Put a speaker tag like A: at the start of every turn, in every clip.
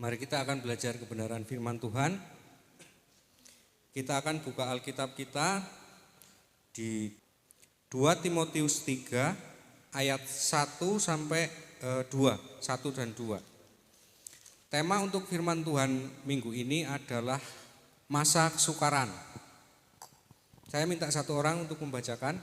A: Mari kita akan belajar kebenaran firman Tuhan. Kita akan buka Alkitab kita di 2 Timotius 3 ayat 1 sampai 2, 1 dan 2. Tema untuk firman Tuhan minggu ini adalah masa kesukaran. Saya minta satu orang untuk membacakan.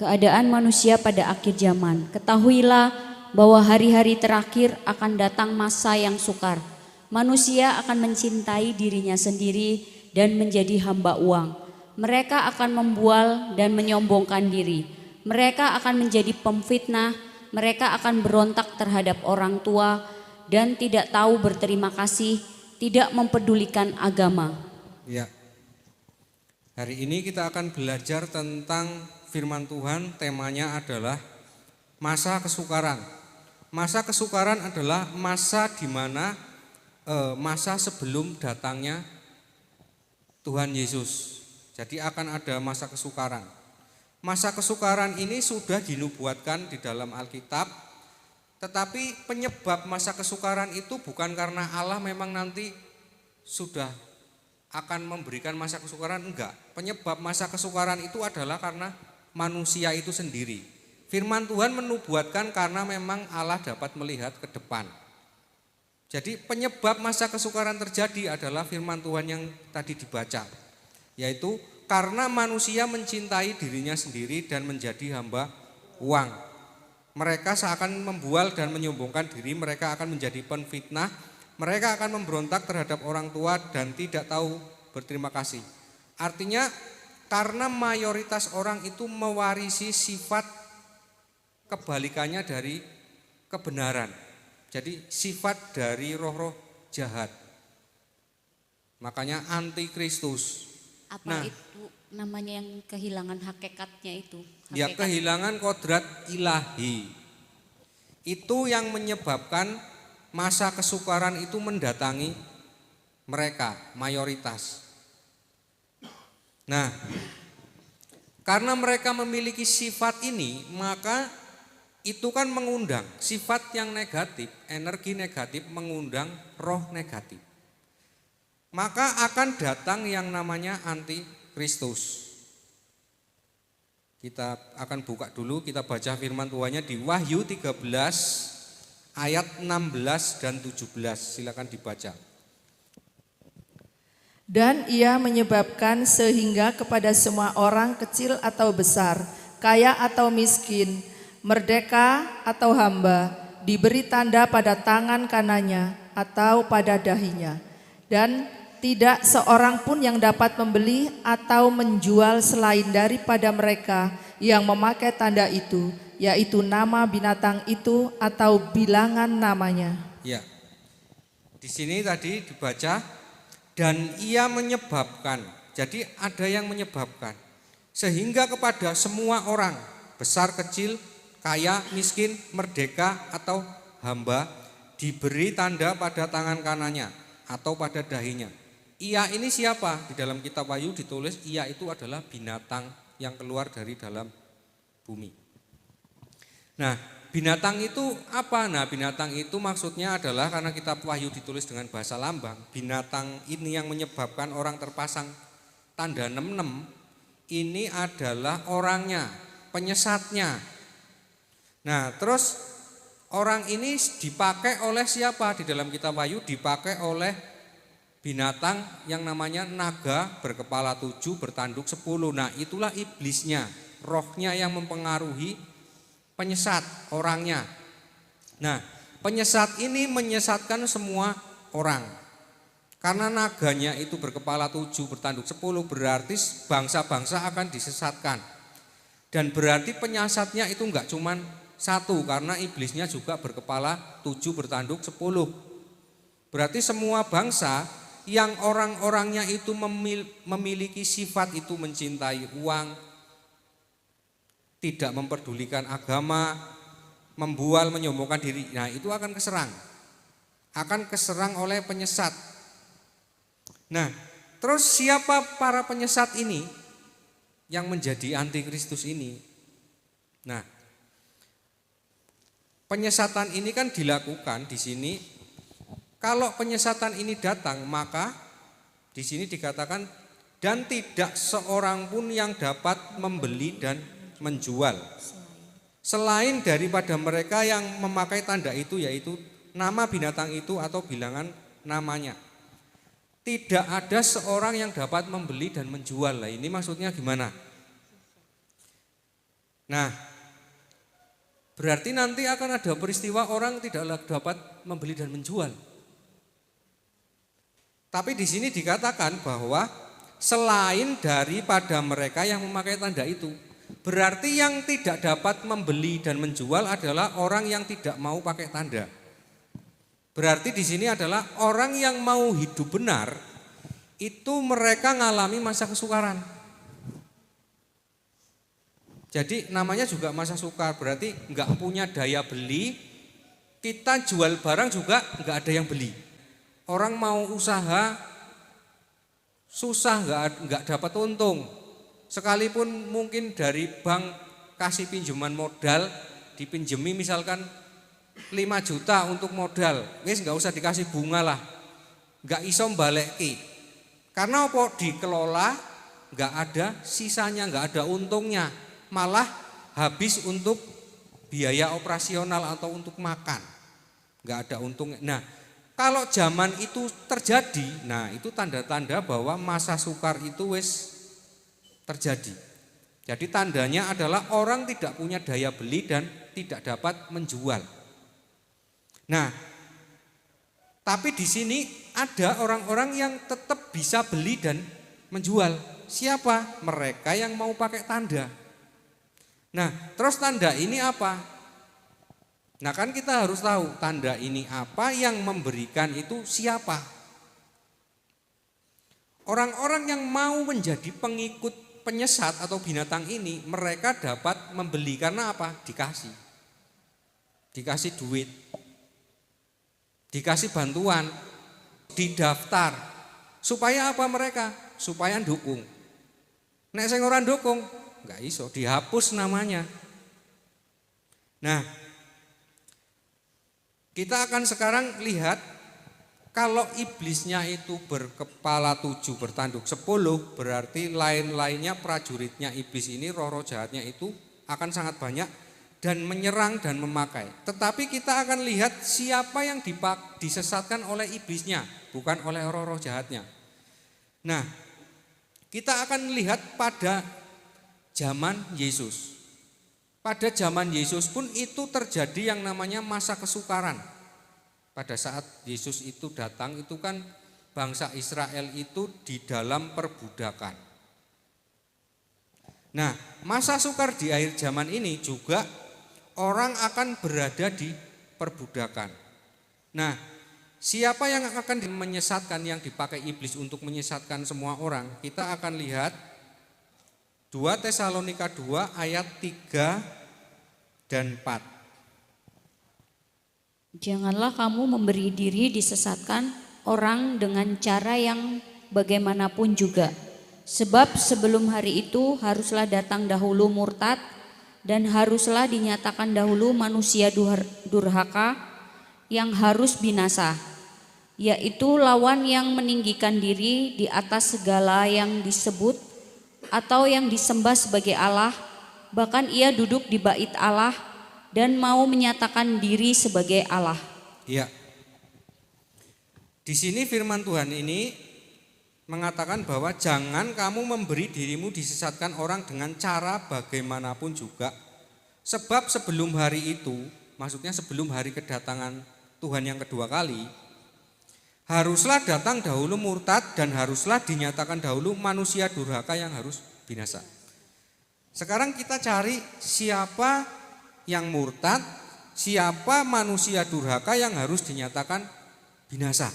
B: Keadaan manusia pada akhir zaman. Ketahuilah bahwa hari-hari terakhir akan datang masa yang sukar. Manusia akan mencintai dirinya sendiri dan menjadi hamba uang. Mereka akan membual dan menyombongkan diri. Mereka akan menjadi pemfitnah. Mereka akan berontak terhadap orang tua dan tidak tahu berterima kasih, tidak mempedulikan agama.
A: Ya. Hari ini kita akan belajar tentang firman Tuhan, temanya adalah masa kesukaran. Masa kesukaran adalah masa di mana masa sebelum datangnya Tuhan Yesus. Jadi akan ada masa kesukaran. Masa kesukaran ini sudah dinubuatkan di dalam Alkitab, tetapi penyebab masa kesukaran itu bukan karena Allah memang nanti sudah akan memberikan masa kesukaran, enggak. Penyebab masa kesukaran itu adalah karena manusia itu sendiri. Firman Tuhan menubuatkan karena memang Allah dapat melihat ke depan. Jadi penyebab masa kesukaran terjadi adalah firman Tuhan yang tadi dibaca, yaitu karena manusia mencintai dirinya sendiri dan menjadi hamba uang. Mereka seakan membual dan menyombongkan diri, mereka akan menjadi penfitnah, mereka akan memberontak terhadap orang tua dan tidak tahu berterima kasih. Artinya karena mayoritas orang itu mewarisi sifat kebalikannya dari kebenaran. Jadi sifat dari roh-roh jahat. Makanya antikristus.
B: Apa itu namanya yang kehilangan hakikatnya itu?
A: Ya, kehilangan kodrat ilahi. Itu yang menyebabkan masa kesukaran itu mendatangi mereka, mayoritas. Nah, karena mereka memiliki sifat ini, maka itu kan mengundang sifat yang negatif, energi negatif mengundang roh negatif. Maka akan datang yang namanya antikristus. Kita akan buka dulu, kita baca firman Tuhannya di Wahyu 13 ayat 16 dan 17. Silakan dibaca.
C: Dan ia menyebabkan sehingga kepada semua orang kecil atau besar, kaya atau miskin, merdeka atau hamba, diberi tanda pada tangan kanannya atau pada dahinya. Dan tidak seorang pun yang dapat membeli atau menjual selain daripada mereka yang memakai tanda itu, yaitu nama binatang itu atau bilangan namanya.
A: Ya, di sini tadi dibaca, dan ia menyebabkan, jadi ada yang menyebabkan, sehingga kepada semua orang, besar kecil, kaya, miskin, merdeka atau hamba, diberi tanda pada tangan kanannya atau pada dahinya. Ia ini siapa? Di dalam kitab Wahyu ditulis ia itu adalah binatang yang keluar dari dalam bumi. Nah, binatang itu apa? Nah, binatang itu maksudnya adalah karena kitab Wahyu ditulis dengan bahasa lambang. Binatang ini yang menyebabkan orang terpasang tanda 66 ini adalah orangnya, penyesatnya. Nah, terus orang ini dipakai oleh siapa? Di dalam kitab Wahyu dipakai oleh binatang yang namanya naga berkepala 7 bertanduk 10. Nah, itulah iblisnya, rohnya yang mempengaruhi penyesat orangnya. Nah, penyesat ini menyesatkan semua orang. Karena naganya itu berkepala 7 bertanduk 10 berarti bangsa-bangsa akan disesatkan. Dan berarti penyesatnya itu enggak cuman satu, karena iblisnya juga berkepala 7 bertanduk 10. Berarti semua bangsa yang orang-orangnya itu memiliki sifat itu mencintai uang, tidak memperdulikan agama, membual, menyombongkan diri, nah itu akan keserang oleh penyesat. Nah, terus siapa para penyesat ini yang menjadi antikristus ini? Nah, penyesatan ini kan dilakukan di sini Kalau penyesatan ini datang, maka di sini dikatakan dan tidak seorang pun yang dapat membeli dan menjual selain daripada mereka yang memakai tanda itu, yaitu nama binatang itu atau bilangan namanya. Tidak ada seorang yang dapat membeli dan menjual. Nah, ini maksudnya gimana? Nah, berarti nanti akan ada peristiwa orang tidak dapat membeli dan menjual. Tapi di sini dikatakan bahwa selain daripada mereka yang memakai tanda itu, berarti yang tidak dapat membeli dan menjual adalah orang yang tidak mau pakai tanda. Berarti di sini adalah orang yang mau hidup benar, itu mereka ngalami masa kesukaran. Jadi namanya juga masa sukar, berarti enggak punya daya beli, kita jual barang juga enggak ada yang beli. Orang mau usaha susah, enggak dapat untung. Sekalipun mungkin dari bank kasih pinjaman modal, dipinjemi misalkan 5 juta untuk modal, wis enggak usah dikasih bunga lah, enggak iso mbaleki. Karena apa? Dikelola enggak ada sisanya, enggak ada untungnya, malah habis untuk biaya operasional atau untuk makan, enggak ada untungnya. Nah, kalau zaman itu terjadi, nah itu tanda-tanda bahwa masa sukar itu wis terjadi. Jadi tandanya adalah orang tidak punya daya beli dan tidak dapat menjual. Nah, tapi di sini ada orang-orang yang tetap bisa beli dan menjual. Siapa? Mereka yang mau pakai tanda. Nah, terus tanda ini apa? Nah, kan kita harus tahu tanda ini apa, yang memberikan itu siapa. Orang-orang yang mau menjadi pengikut penyesat atau binatang ini, mereka dapat membeli karena apa? Dikasih duit, dikasih bantuan, didaftar. Supaya apa mereka? Supaya dukung. Nek sing ora dukung, enggak iso, dihapus namanya. Nah, kita akan sekarang lihat kalau iblisnya itu berkepala 7, bertanduk 10, berarti lain-lainnya prajuritnya iblis ini, roh-roh jahatnya itu akan sangat banyak dan menyerang dan memakai. Tetapi kita akan lihat siapa yang disesatkan oleh iblisnya, bukan oleh roh-roh jahatnya. Nah, kita akan lihat pada zaman Yesus. Pada zaman Yesus pun itu terjadi yang namanya masa kesukaran. Pada saat Yesus itu datang, itu kan bangsa Israel itu di dalam perbudakan. Nah, masa sukar di akhir zaman ini juga orang akan berada di perbudakan. Nah, siapa yang akan menyesatkan, yang dipakai iblis untuk menyesatkan semua orang? Kita akan lihat 2 Tesalonika 2 ayat 3 dan 4.
B: Janganlah kamu memberi diri disesatkan orang dengan cara yang bagaimanapun juga. Sebab sebelum hari itu haruslah datang dahulu murtad dan haruslah dinyatakan dahulu manusia durhaka yang harus binasa, yaitu lawan yang meninggikan diri di atas segala yang disebut atau yang disembah sebagai Allah, bahkan ia duduk di bait Allah dan mau menyatakan diri sebagai Allah.
A: Ya. Di sini firman Tuhan ini mengatakan bahwa jangan kamu memberi dirimu disesatkan orang dengan cara bagaimanapun juga. Sebab sebelum hari itu, maksudnya sebelum hari kedatangan Tuhan yang kedua kali, haruslah datang dahulu murtad dan haruslah dinyatakan dahulu manusia durhaka yang harus binasa. Sekarang kita cari siapa yang murtad, siapa manusia durhaka yang harus dinyatakan binasa.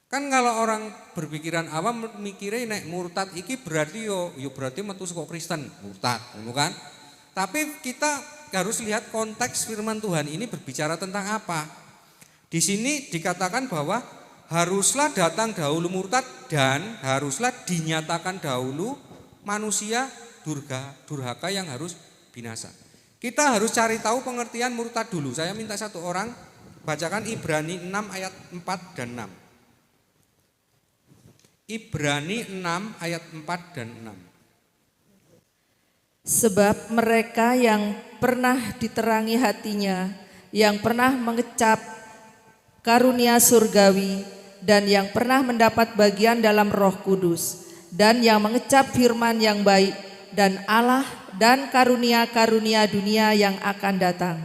A: Kan kalau orang berpikiran awam mikirnya nek murtad iki berarti yo berarti metu saka Kristen, murtad, kan? Tapi kita harus lihat konteks firman Tuhan ini berbicara tentang apa. Di sini dikatakan bahwa haruslah datang dahulu murtad dan haruslah dinyatakan dahulu manusia durhaka yang harus binasa. Kita harus cari tahu pengertian murtad dulu. Saya minta satu orang Bacakan Ibrani 6 ayat 4 dan 6. Ibrani 6 ayat 4 dan 6.
C: Sebab mereka yang pernah diterangi hatinya, yang pernah mengecap karunia surgawi, dan yang pernah mendapat bagian dalam Roh Kudus, dan yang mengecap firman yang baik, dan Allah dan karunia-karunia dunia yang akan datang.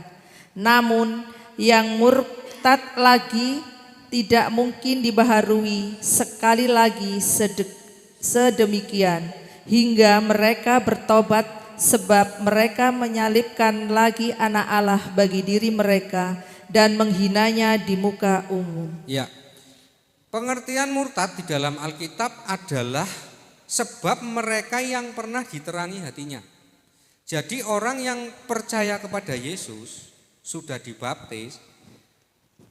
C: Namun yang murtad lagi tidak mungkin dibaharui sekali lagi sedemikian, hingga mereka bertobat, sebab mereka menyalibkan lagi anak Allah bagi diri mereka dan menghinanya di muka umum.
A: Ya. Pengertian murtad di dalam Alkitab adalah sebab mereka yang pernah diterangi hatinya. Jadi orang yang percaya kepada Yesus, sudah dibaptis,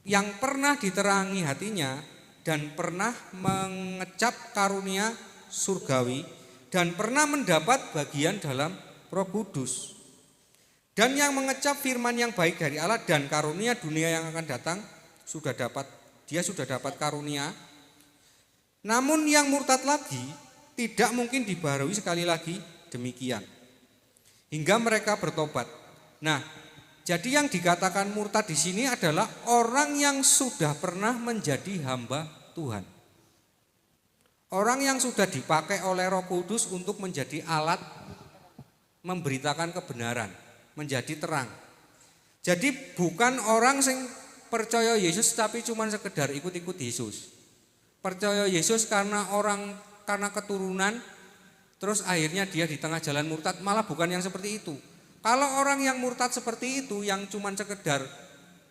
A: yang pernah diterangi hatinya dan pernah mengecap karunia surgawi dan pernah mendapat bagian dalam Roh Kudus, dan yang mengecap firman yang baik dari Allah dan karunia dunia yang akan datang, dia sudah dapat karunia. Namun yang murtad lagi tidak mungkin dibaharui sekali lagi demikian, hingga mereka bertobat. Nah, jadi yang dikatakan murtad di sini adalah orang yang sudah pernah menjadi hamba Tuhan. Orang yang sudah dipakai oleh Roh Kudus untuk menjadi alat memberitakan kebenaran, menjadi terang. Jadi bukan orang yang percaya Yesus tapi cuma sekedar ikut-ikut Yesus. Percaya Yesus karena keturunan, terus akhirnya dia di tengah jalan murtad, malah bukan yang seperti itu. Kalau orang yang murtad seperti itu, yang cuma sekedar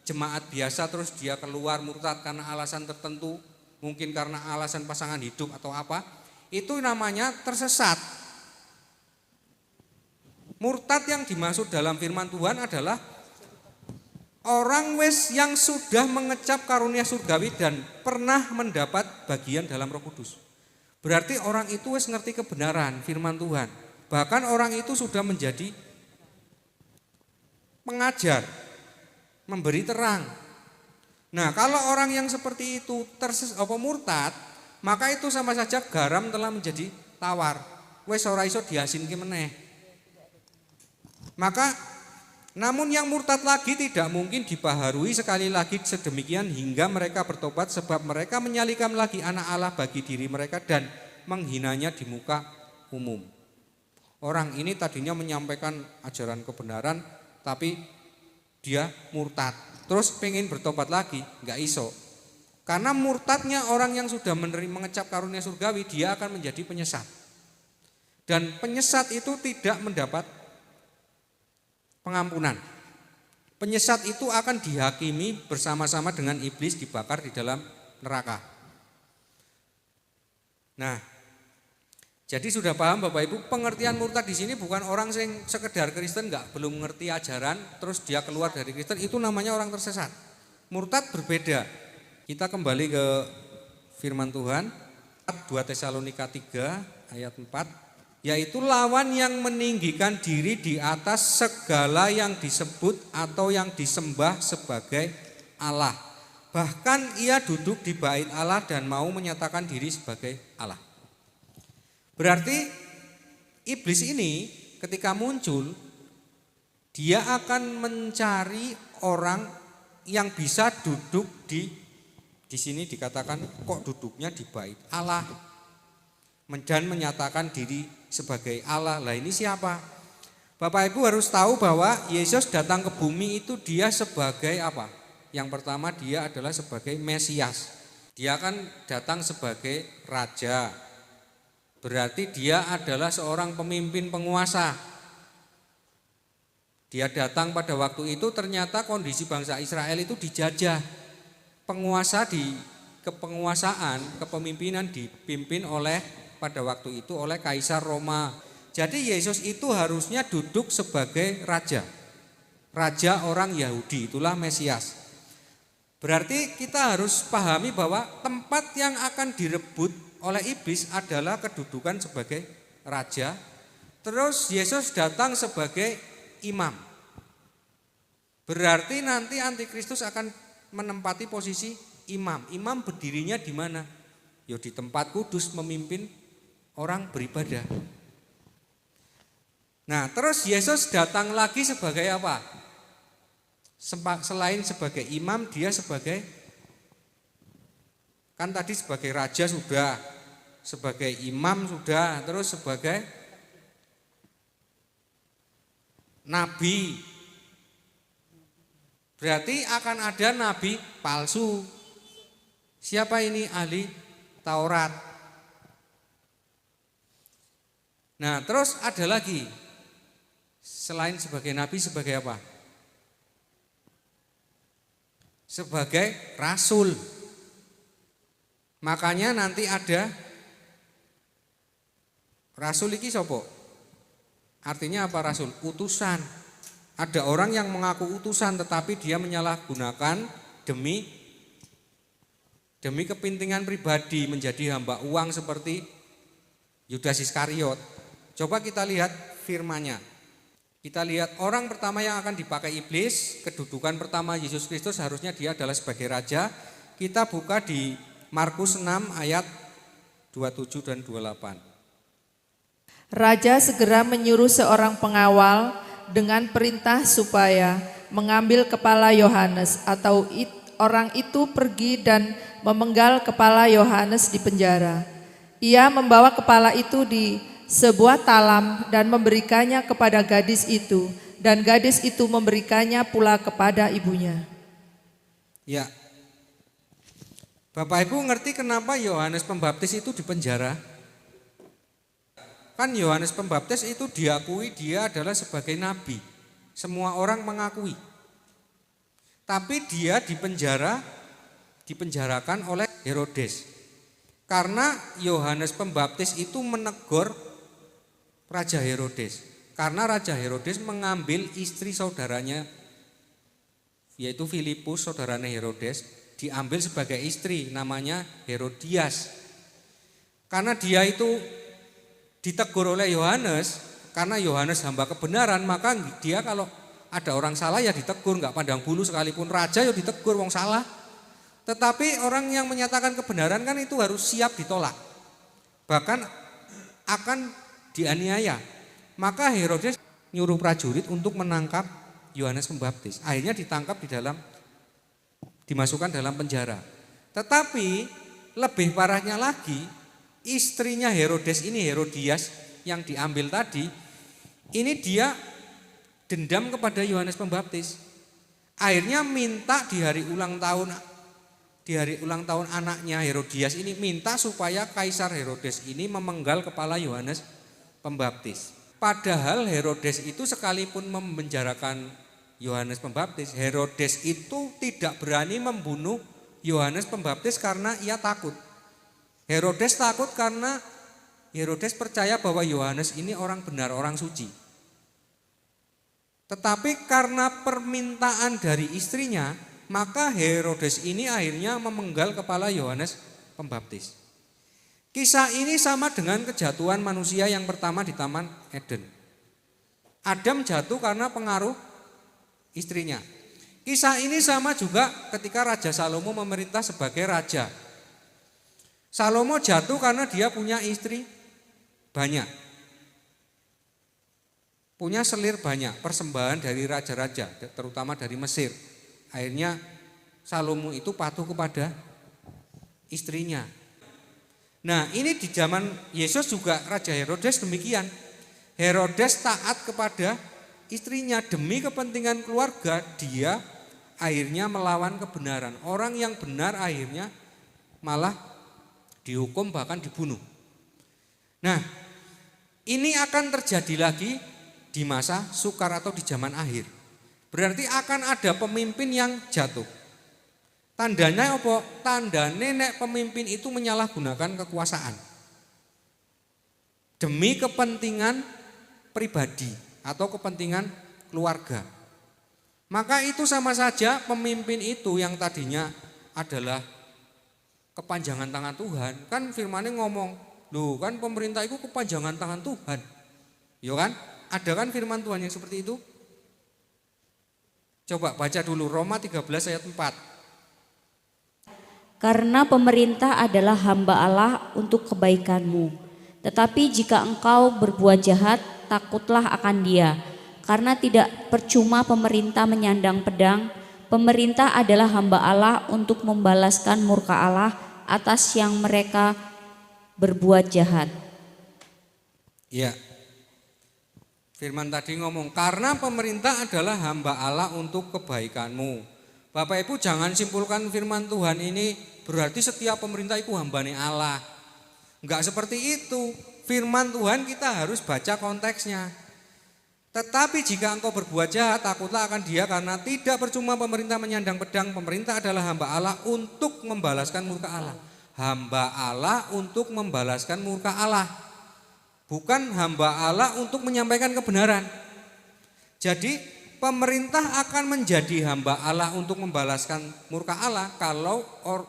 A: jemaat biasa terus dia keluar murtad karena alasan tertentu, mungkin karena alasan pasangan hidup atau apa, itu namanya tersesat. Murtad yang dimaksud dalam firman Tuhan adalah orang yang sudah mengecap karunia surgawi dan pernah mendapat bagian dalam Roh Kudus. Berarti orang itu ngerti kebenaran firman Tuhan. Bahkan orang itu sudah menjadi pengajar, memberi terang. Nah, kalau orang yang seperti itu murtad, maka itu sama saja garam telah menjadi tawar. Wes ora iso diasinke meneh. Maka namun yang murtad lagi tidak mungkin dibaharui sekali lagi sedemikian hingga mereka bertobat, sebab mereka menyalibkan lagi anak Allah bagi diri mereka dan menghinanya di muka umum. Orang ini tadinya menyampaikan ajaran kebenaran tapi dia murtad, terus pengen bertobat lagi, enggak iso. Karena murtadnya orang yang sudah mengecap karunia surgawi, dia akan menjadi penyesat. Dan penyesat itu tidak mendapat pengampunan. Penyesat itu akan dihakimi bersama-sama dengan iblis, dibakar di dalam neraka. Nah, jadi sudah paham Bapak Ibu, pengertian murtad di sini bukan orang yang sekedar Kristen belum mengerti ajaran terus dia keluar dari Kristen, itu namanya orang tersesat. Murtad berbeda. Kita kembali ke firman Tuhan, 2 Tesalonika 3 ayat 4. Yaitu lawan yang meninggikan diri di atas segala yang disebut atau yang disembah sebagai Allah. Bahkan ia duduk di bait Allah dan mau menyatakan diri sebagai Allah. Berarti iblis ini ketika muncul, dia akan mencari orang yang bisa duduk di sini dikatakan kok duduknya di bait Allah, dan menyatakan diri sebagai Allah. Lah ini siapa? Bapak Ibu harus tahu bahwa Yesus datang ke bumi itu dia sebagai apa? Yang pertama dia adalah sebagai Mesias. Dia akan datang sebagai raja. Berarti dia adalah seorang pemimpin penguasa. Dia datang pada waktu itu ternyata kondisi bangsa Israel itu dijajah. Kepemimpinan dipimpin oleh pada waktu itu oleh Kaisar Roma. Jadi Yesus itu harusnya duduk sebagai raja. Raja orang Yahudi, itulah Mesias. Berarti kita harus pahami bahwa tempat yang akan direbut oleh iblis adalah kedudukan sebagai raja. Terus Yesus datang sebagai imam. Berarti nanti antikristus akan menempati posisi imam. Imam berdirinya di mana? Ya di tempat kudus memimpin orang beribadah. Nah, terus Yesus datang lagi sebagai apa? Selain sebagai imam, dia sebagai, kan tadi sebagai raja sudah, sebagai imam sudah, terus sebagai nabi. Berarti akan ada nabi palsu. Siapa ini? Ahli Taurat. Nah, terus ada lagi. Selain sebagai nabi, sebagai apa? Sebagai rasul. Makanya nanti ada rasul iki sapa? Artinya apa rasul? Utusan. Ada orang yang mengaku utusan tetapi dia menyalahgunakan demi kepentingan pribadi, menjadi hamba uang seperti Yudas Iskariot. Coba kita lihat firman-Nya. Kita lihat orang pertama yang akan dipakai iblis, kedudukan pertama Yesus Kristus harusnya dia adalah sebagai raja. Kita buka di Markus 6 ayat 27 dan 28.
C: Raja segera menyuruh seorang pengawal dengan perintah supaya mengambil kepala Yohanes, atau orang itu pergi dan memenggal kepala Yohanes di penjara. Ia membawa kepala itu di sebuah talam dan memberikannya kepada gadis itu, dan gadis itu memberikannya pula kepada ibunya.
A: Ya, Bapak Ibu ngerti kenapa Yohanes Pembaptis itu dipenjara? Kan Yohanes Pembaptis itu diakui dia adalah sebagai nabi. Semua orang mengakui. Tapi dia dipenjarakan oleh Herodes. Karena Yohanes Pembaptis itu menegur Raja Herodes. Karena Raja Herodes mengambil istri saudaranya, yaitu Filipus, saudaranya Herodes, diambil sebagai istri, namanya Herodias. Karena dia itu ditegur oleh Yohanes, karena Yohanes hamba kebenaran, maka dia kalau ada orang salah ya ditegur, enggak pandang bulu, sekalipun raja ya ditegur wong salah. Tetapi orang yang menyatakan kebenaran kan itu harus siap ditolak, bahkan akan dianiaya. Maka Herodes nyuruh prajurit untuk menangkap Yohanes Pembaptis. Akhirnya ditangkap dimasukkan dalam penjara. Tetapi lebih parahnya lagi, istrinya Herodes ini, Herodias yang diambil tadi, ini dia dendam kepada Yohanes Pembaptis. Akhirnya minta di hari ulang tahun anaknya Herodias ini, minta supaya Kaisar Herodes ini memenggal kepala Yohanes Pembaptis. Padahal Herodes itu sekalipun memenjarakan Yohanes Pembaptis, Herodes itu tidak berani membunuh Yohanes Pembaptis karena ia takut. Herodes takut karena Herodes percaya bahwa Yohanes ini orang benar, orang suci. Tetapi karena permintaan dari istrinya, maka Herodes ini akhirnya memenggal kepala Yohanes Pembaptis. Kisah ini sama dengan kejatuhan manusia yang pertama di Taman Eden. Adam jatuh karena pengaruh istrinya. Kisah ini sama juga ketika Raja Salomo memerintah sebagai raja. Salomo jatuh karena dia punya istri banyak. Punya selir banyak, persembahan dari raja-raja, terutama dari Mesir. Akhirnya Salomo itu patuh kepada istrinya. Nah, ini di zaman Yesus juga Raja Herodes demikian. Herodes taat kepada istrinya demi kepentingan keluarga, dia akhirnya melawan kebenaran. Orang yang benar akhirnya malah dihukum, bahkan dibunuh. Nah, ini akan terjadi lagi di masa sukar atau di zaman akhir. Berarti akan ada pemimpin yang jatuh. Tandanya apa? Tandanya nek pemimpin itu menyalahgunakan kekuasaan demi kepentingan pribadi atau kepentingan keluarga. Maka itu sama saja pemimpin itu yang tadinya adalah kepanjangan tangan Tuhan. Kan firman-Nya ngomong, loh kan pemerintah itu kepanjangan tangan Tuhan. Ya kan? Ada kan firman Tuhan yang seperti itu? Coba baca dulu Roma 13 ayat 4.
B: karena pemerintah adalah hamba Allah untuk kebaikanmu. Tetapi jika engkau berbuat jahat, takutlah akan dia, karena tidak percuma pemerintah menyandang pedang. Pemerintah adalah hamba Allah untuk membalaskan murka Allah atas yang mereka berbuat jahat.
A: Ya, firman tadi ngomong, karena pemerintah adalah hamba Allah untuk kebaikanmu. Bapak Ibu jangan simpulkan firman Tuhan ini berarti setiap pemerintah itu hambane Allah. Enggak seperti itu. Firman Tuhan kita harus baca konteksnya. Tetapi jika engkau berbuat jahat, takutlah akan dia, karena tidak percuma pemerintah menyandang pedang. Pemerintah adalah hamba Allah untuk membalaskan murka Allah. Hamba Allah untuk membalaskan murka Allah. Bukan hamba Allah untuk menyampaikan kebenaran. Jadi pemerintah akan menjadi hamba Allah untuk membalaskan murka Allah kalau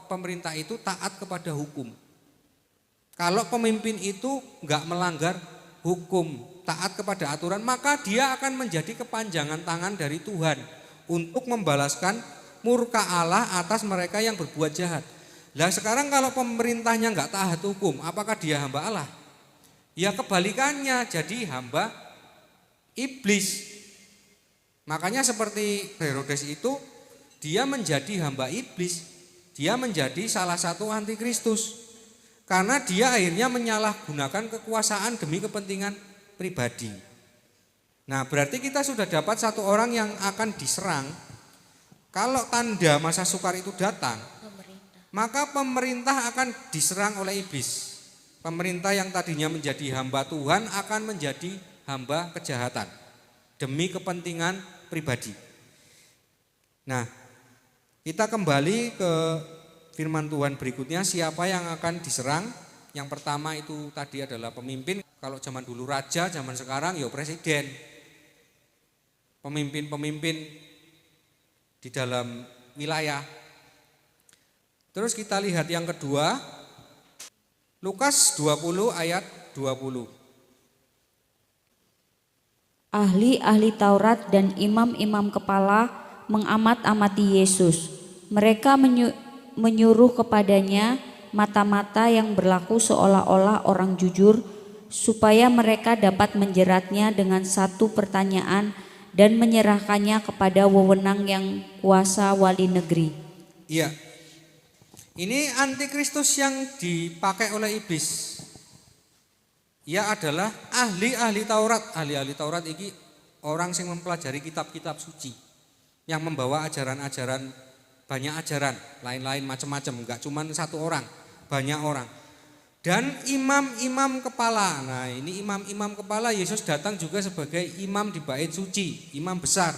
A: pemerintah itu taat kepada hukum. Kalau pemimpin itu enggak melanggar hukum, taat kepada aturan, maka dia akan menjadi kepanjangan tangan dari Tuhan untuk membalaskan murka Allah atas mereka yang berbuat jahat. Lah sekarang kalau pemerintahnya enggak taat hukum, apakah dia hamba Allah? Ya kebalikannya, jadi hamba iblis. Makanya seperti Herodes itu, dia menjadi hamba iblis, dia menjadi salah satu antikristus. Karena dia akhirnya menyalahgunakan kekuasaan demi kepentingan pribadi. Nah berarti kita sudah dapat satu orang yang akan diserang. Kalau tanda masa sukar itu datang, maka pemerintah akan diserang oleh iblis. Pemerintah yang tadinya menjadi hamba Tuhan akan menjadi hamba kejahatan demi kepentingan pribadi. Nah, kita kembali ke firman Tuhan berikutnya, siapa yang akan diserang? Yang pertama itu tadi adalah pemimpin. Kalau zaman dulu raja, zaman sekarang ya presiden. Pemimpin-pemimpin di dalam wilayah. Terus kita lihat yang kedua, Lukas 20 ayat 20.
B: Ahli-ahli Taurat dan imam-imam kepala mengamat-amati Yesus. Mereka menyuruh kepadanya mata-mata yang berlaku seolah-olah orang jujur, supaya mereka dapat menjeratnya dengan satu pertanyaan dan menyerahkannya kepada wewenang yang kuasa wali negeri.
A: Iya, ini antikristus yang dipakai oleh iblis. Ia adalah ahli-ahli Taurat. Ahli-ahli Taurat ini orang yang mempelajari kitab-kitab suci, yang membawa ajaran-ajaran, banyak ajaran, lain-lain macam-macam, enggak cuma satu orang, banyak orang. Dan imam-imam kepala. Nah, ini imam-imam kepala, Yesus datang juga sebagai imam di bait suci, imam besar.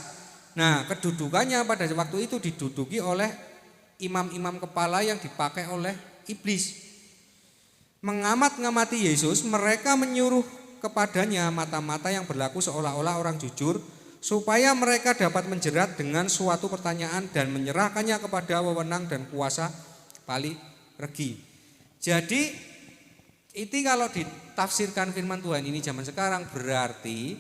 A: Nah, kedudukannya pada waktu itu diduduki oleh imam-imam kepala yang dipakai oleh iblis. Mengamat-ngamati Yesus, mereka menyuruh kepadanya mata-mata yang berlaku seolah-olah orang jujur, supaya mereka dapat menjerat dengan suatu pertanyaan dan menyerahkannya kepada wewenang dan kuasa wali regi. Jadi itu kalau ditafsirkan firman Tuhan ini zaman sekarang, berarti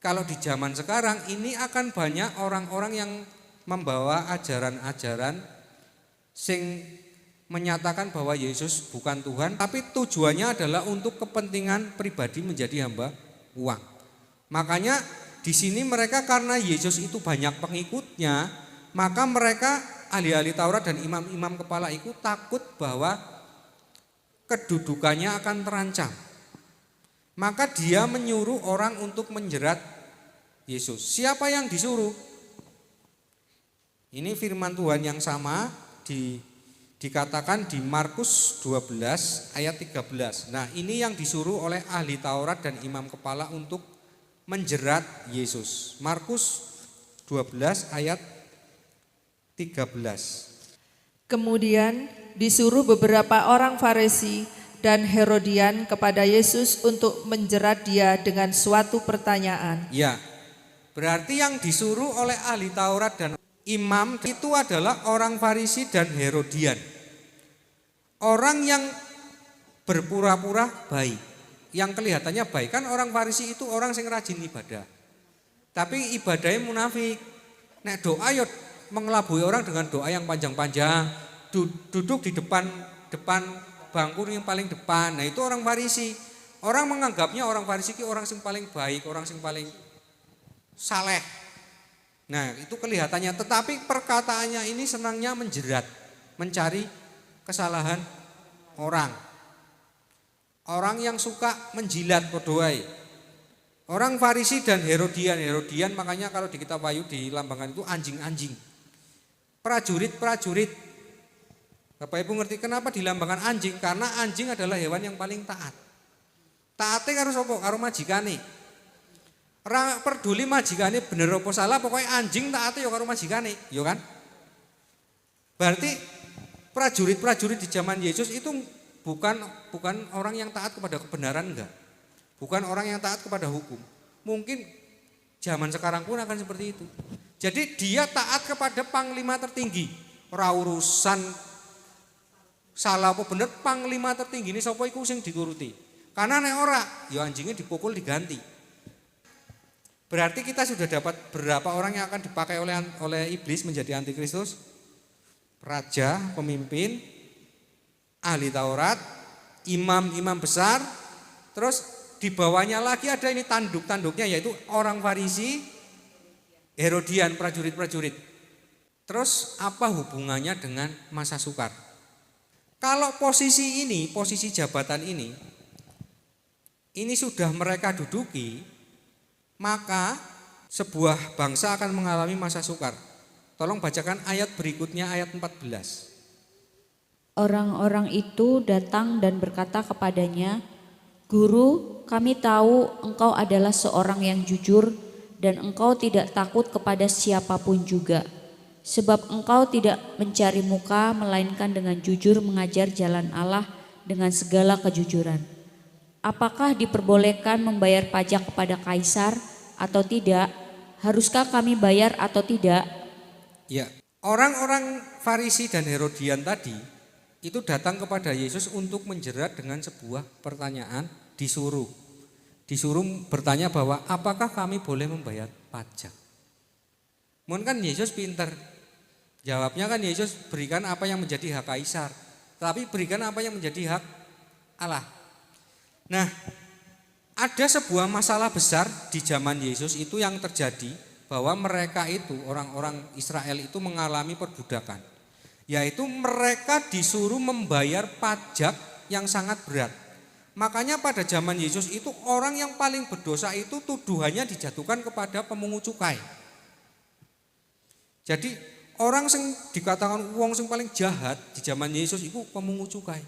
A: kalau di zaman sekarang ini akan banyak orang-orang yang membawa ajaran-ajaran sing menyatakan bahwa Yesus bukan Tuhan, tapi tujuannya adalah untuk kepentingan pribadi menjadi hamba uang. Makanya di sini mereka, karena Yesus itu banyak pengikutnya, maka mereka ahli-ahli Taurat dan imam-imam kepala itu takut bahwa kedudukannya akan terancam. Maka dia menyuruh orang untuk menjerat Yesus. Siapa yang disuruh? Ini firman Tuhan yang sama dikatakan di Markus 12 ayat 13. Nah, ini yang disuruh oleh ahli Taurat dan imam kepala untuk menjerat Yesus. Markus 12 ayat 13.
C: Kemudian disuruh beberapa orang Farisi dan Herodian kepada Yesus untuk menjerat dia dengan suatu pertanyaan.
A: Ya, berarti yang disuruh oleh ahli Taurat dan imam itu adalah orang Farisi dan Herodian. Orang yang berpura-pura baik, yang kelihatannya baik. Kan orang Farisi itu orang yang rajin ibadah, tapi ibadahnya munafik. Nek doa ya mengelabui orang dengan doa yang panjang-panjang, duduk di depan bangku yang paling depan. Nah, itu orang Farisi. Orang menganggapnya orang Farisi itu orang yang paling baik, orang yang paling saleh. Nah, itu kelihatannya, tetapi perkataannya ini senangnya menjerat, mencari kesalahan orang. Orang yang suka menjilat podoai. Orang Farisi dan Herodian makanya kalau di kitab Wahyu dilambangkan itu anjing-anjing. Prajurit. Bapak Ibu ngerti kenapa dilambangkan anjing? Karena anjing adalah hewan yang paling taat. Taatnya karo sapa? Karo majikane. Ora peduli majikane bener apa salah, pokoknya anjing taatnya ya karo majikane, ya kan? Berarti prajurit di zaman Yesus itu bukan orang yang taat kepada kebenaran, enggak. Bukan orang yang taat kepada hukum. Mungkin zaman sekarang pun akan seperti itu. Jadi dia taat kepada panglima tertinggi. Ora urusan salah apa bener, panglima tertinggi ini sapa iku sing dituruti. Karena nek ora, ya anjingnya dipukul diganti. Berarti kita sudah dapat berapa orang yang akan dipakai oleh iblis menjadi antikristus? Raja, pemimpin, ahli Taurat, imam besar, terus di bawahnya lagi ada ini tanduknya yaitu orang Farisi, Herodian, prajurit. Terus apa hubungannya dengan masa sukar? Kalau posisi jabatan ini sudah mereka duduki, maka sebuah bangsa akan mengalami masa sukar. Tolong bacakan ayat berikutnya, ayat 14.
B: Orang-orang itu datang dan berkata kepadanya, "Guru, kami tahu engkau adalah seorang yang jujur dan engkau tidak takut kepada siapapun juga. Sebab engkau tidak mencari muka, melainkan dengan jujur mengajar jalan Allah dengan segala kejujuran. Apakah diperbolehkan membayar pajak kepada kaisar atau tidak? Haruskah kami bayar atau tidak?"
A: Ya, orang-orang Farisi dan Herodian tadi itu datang kepada Yesus untuk menjerat dengan sebuah pertanyaan, disuruh bertanya bahwa apakah kami boleh membayar pajak. Mungkin kan Yesus pintar. Jawabnya kan Yesus berikan apa yang menjadi hak kaisar, tapi berikan apa yang menjadi hak Allah. Nah, ada sebuah masalah besar di zaman Yesus itu yang terjadi, bahwa mereka itu, orang-orang Israel itu mengalami perbudakan. Yaitu mereka disuruh membayar pajak yang sangat berat. Makanya pada zaman Yesus itu orang yang paling berdosa itu tuduhannya dijatuhkan kepada pemungut cukai. Jadi orang yang dikatakan wong yang paling jahat di zaman Yesus itu pemungut cukai.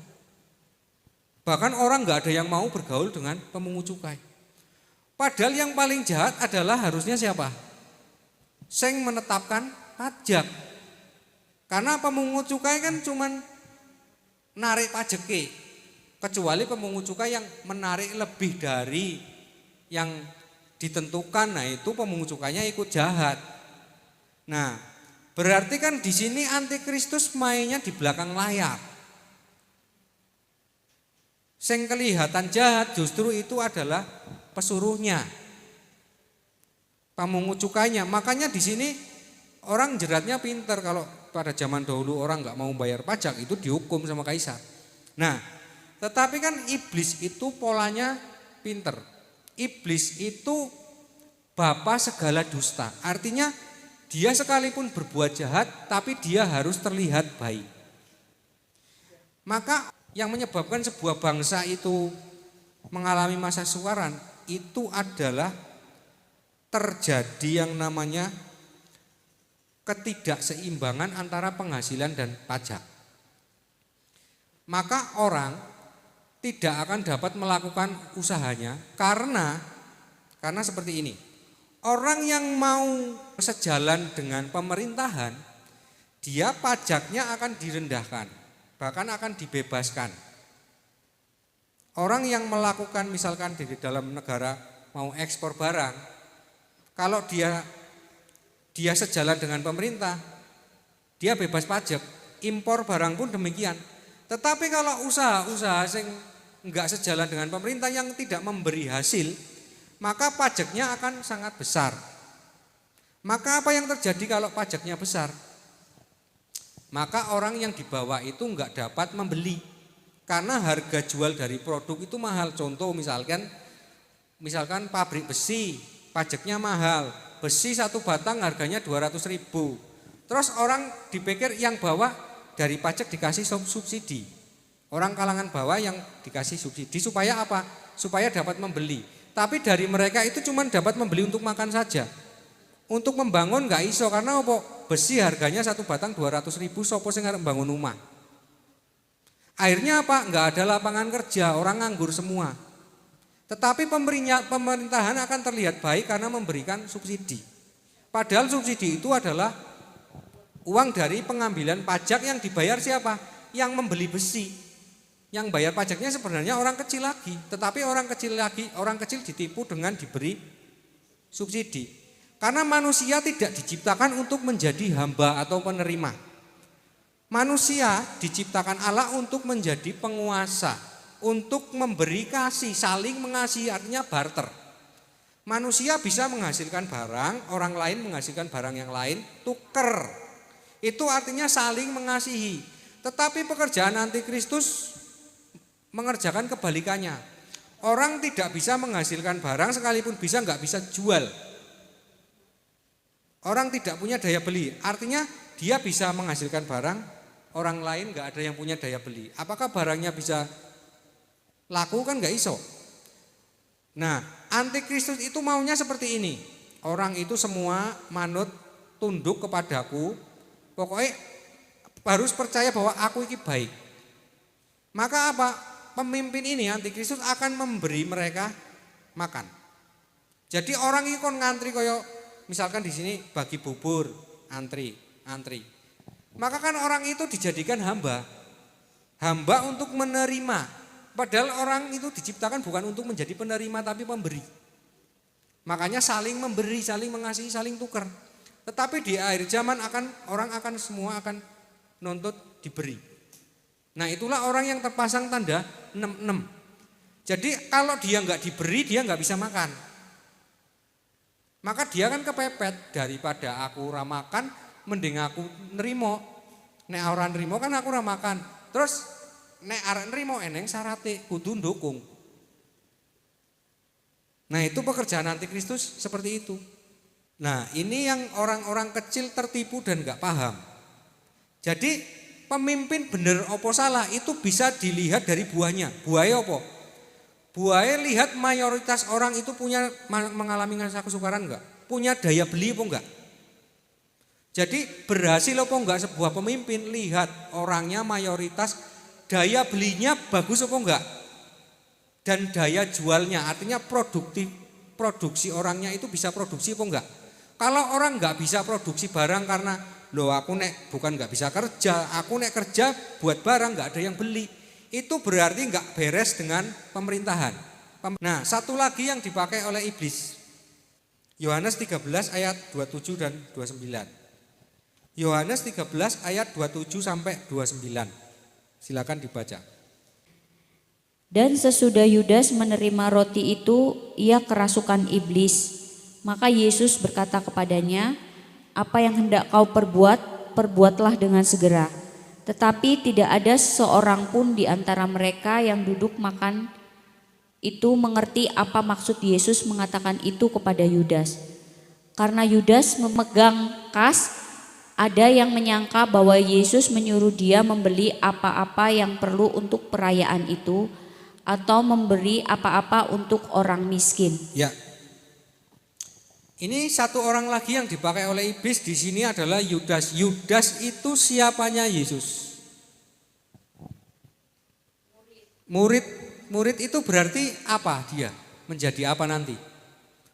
A: Bahkan orang enggak ada yang mau bergaul dengan pemungut cukai. Padahal yang paling jahat adalah harusnya siapa? Sing menetapkan pajak. Karena pemungut cukai kan cuman narik pajeke, kecuali pemungut cukai yang menarik lebih dari yang ditentukan, nah itu pemungut cukainya ikut jahat. Nah, berarti kan di sini antikristus mainnya di belakang layar. Sing kelihatan jahat justru itu adalah pesuruhnya, pemungut cukainya. Makanya di sini orang jeratnya pintar. Kalau pada zaman dahulu orang nggak mau bayar pajak itu dihukum sama kaisar. Nah, tetapi kan iblis itu polanya pintar. Iblis itu bapa segala dusta. Artinya dia sekalipun berbuat jahat tapi dia harus terlihat baik. Maka yang menyebabkan sebuah bangsa itu mengalami masa sukaran itu adalah terjadi yang namanya ketidakseimbangan antara penghasilan dan pajak. Maka orang tidak akan dapat melakukan usahanya karena seperti ini. Orang yang mau sejalan dengan pemerintahan, dia pajaknya akan direndahkan, bahkan akan dibebaskan. Orang yang melakukan misalkan di dalam negara mau ekspor barang, kalau dia sejalan dengan pemerintah, dia bebas pajak. Impor barang pun demikian. Tetapi kalau usaha-usaha yang enggak sejalan dengan pemerintah yang tidak memberi hasil, maka pajaknya akan sangat besar. Maka apa yang terjadi kalau pajaknya besar? Maka orang yang di bawah itu enggak dapat membeli karena harga jual dari produk itu mahal. Contoh misalkan pabrik besi, pajaknya mahal. Besi satu batang harganya 200.000. Terus orang dipikir yang bawah dari pajak dikasih subsidi. Orang kalangan bawah yang dikasih subsidi supaya apa? Supaya dapat membeli. Tapi dari mereka itu cuma dapat membeli untuk makan saja. Untuk membangun enggak iso karena apa? Besi harganya satu batang 200.000, sopo sing arep bangun rumah. Akhirnya apa? Enggak ada lapangan kerja, orang nganggur semua. Tetapi pemerintahan akan terlihat baik karena memberikan subsidi. Padahal subsidi itu adalah uang dari pengambilan pajak yang dibayar siapa? Yang membeli besi. Yang bayar pajaknya sebenarnya orang kecil lagi. Tetapi orang kecil ditipu dengan diberi subsidi. Karena manusia tidak diciptakan untuk menjadi hamba atau penerima. Manusia diciptakan Allah untuk menjadi penguasa, untuk memberi kasih, saling mengasihi, artinya barter. Manusia bisa menghasilkan barang, orang lain menghasilkan barang yang lain, tuker. Itu artinya saling mengasihi. Tetapi pekerjaan antikristus mengerjakan kebalikannya. Orang tidak bisa menghasilkan barang sekalipun bisa enggak bisa jual. Orang tidak punya daya beli, artinya dia bisa menghasilkan barang, orang lain enggak ada yang punya daya beli. Apakah barangnya bisa laku? Kan enggak iso. Nah, antikristus itu maunya seperti ini. Orang itu semua manut, tunduk kepadaku. Pokoknya harus percaya bahwa aku ini baik. Maka apa? Pemimpin ini antikristus akan memberi mereka makan. Jadi orang ini kon ngantri koyo misalkan di sini bagi bubur, antri. Maka kan orang itu dijadikan hamba. Hamba untuk menerima. Padahal orang itu diciptakan bukan untuk menjadi penerima tapi pemberi. Makanya saling memberi, saling mengasihi, saling tukar. Tetapi di akhir zaman orang akan semua akan nuntut diberi. Nah, itulah orang yang terpasang tanda 66. Jadi kalau dia enggak diberi, dia enggak bisa makan. Maka dia kan kepepet, daripada aku ora makan mending aku nerimo. Nek ora nerimo kan aku ora makan. Terus nek arek nerimo eneng syarate kudu ndukung. Nah, itu pekerjaan antikristus seperti itu. Nah, ini yang orang-orang kecil tertipu dan enggak paham. Jadi pemimpin bener opo salah itu bisa dilihat dari buahnya. Buahnya apa? Buahnya lihat mayoritas orang itu mengalami rasa kesukaran enggak? Punya daya beli apa enggak? Jadi berhasil apa enggak sebuah pemimpin? Lihat orangnya mayoritas daya belinya bagus apa enggak? Dan daya jualnya artinya produksi orangnya itu bisa produksi apa enggak? Kalau orang enggak bisa produksi barang karena loh aku bukan enggak bisa kerja, aku kerja buat barang enggak ada yang beli. Itu berarti enggak beres dengan pemerintahan. Nah, satu lagi yang dipakai oleh iblis. Yohanes 13 ayat 27 dan 29. Yohanes 13 ayat 27 sampai 29. Silakan dibaca.
B: Dan sesudah Yudas menerima roti itu, ia kerasukan iblis. Maka Yesus berkata kepadanya, "Apa yang hendak kau perbuat, perbuatlah dengan segera." Tetapi tidak ada seorang pun di antara mereka yang duduk makan itu mengerti apa maksud Yesus mengatakan itu kepada Yudas. Karena Yudas memegang kas, ada yang menyangka bahwa Yesus menyuruh dia membeli apa-apa yang perlu untuk perayaan itu atau memberi apa-apa untuk orang miskin.
A: Ya. Ini satu orang lagi yang dipakai oleh iblis di sini adalah Yudas. Yudas itu siapanya Yesus? Murid itu berarti apa dia? Menjadi apa nanti?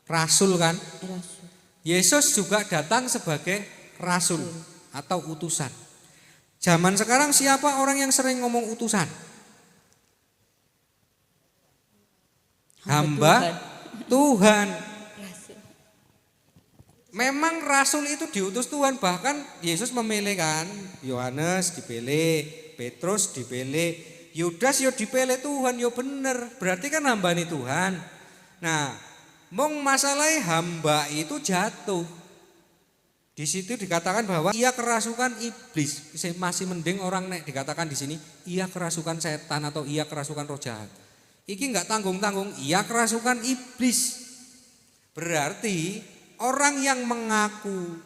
A: Rasul kan?
B: Rasul.
A: Yesus juga datang sebagai rasul atau utusan. Zaman sekarang siapa orang yang sering ngomong utusan? Hamba Tuhan. Memang rasul itu diutus Tuhan, bahkan Yesus memilih kan, Yohanes dipilih, Petrus dipilih, Yudas yo dipilih Tuhan, yo bener, berarti kan hambani Tuhan. Nah, mong masalahnya hamba itu jatuh. Di situ dikatakan bahwa ia kerasukan iblis. Masih mending orang nek dikatakan di sini ia kerasukan setan atau ia kerasukan roh jahat. Iki enggak tanggung-tanggung, ia kerasukan iblis. Berarti orang yang mengaku